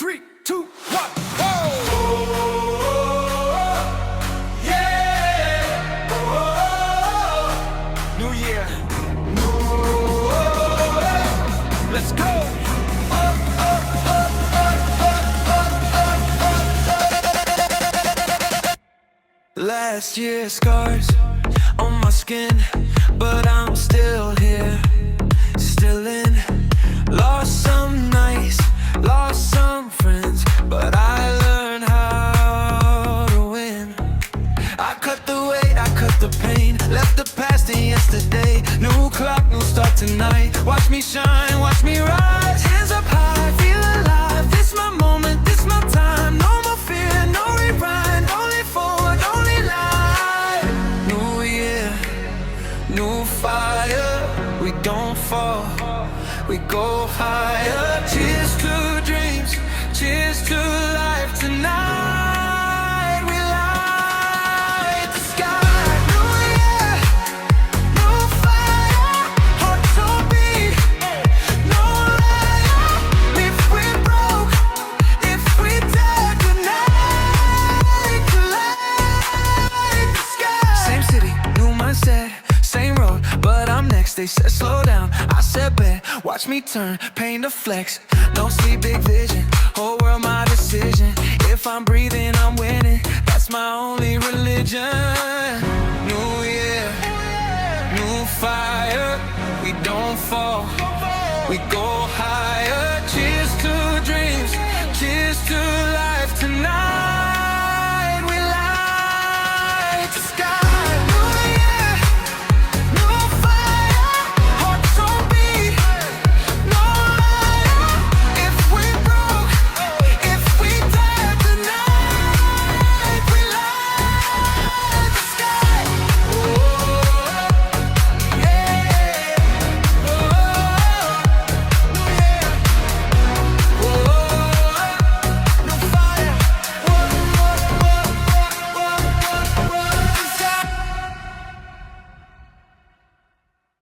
3, 2, 1, whoa! Yeah! New year. Let's go! Last year's scars on my skin, but I'm still here, still in. Lost some nights, lost some friends, but I learned how to win. I cut the weight, I cut the pain, left the past in yesterday. New clock, new start tonight. Watch me shine, watch me rise. Hands up high, feel alive. This my moment, this my time. No more fear, no rewind. Only forward, only light. New year, new fire. We don't fall, we go higher. Cheers to dreams, cheers to life tonight. We light the sky. New year, new fire. Heart to beat, no liar. If we broke, if we died tonight, collide the sky. Same city, new mindset, same road, but I'm next. They said slow down, I said bet. Watch me turn, pain to flex. No sleep, big vision. Whole world my decision. If I'm breathing, I'm winning. That's my only religion.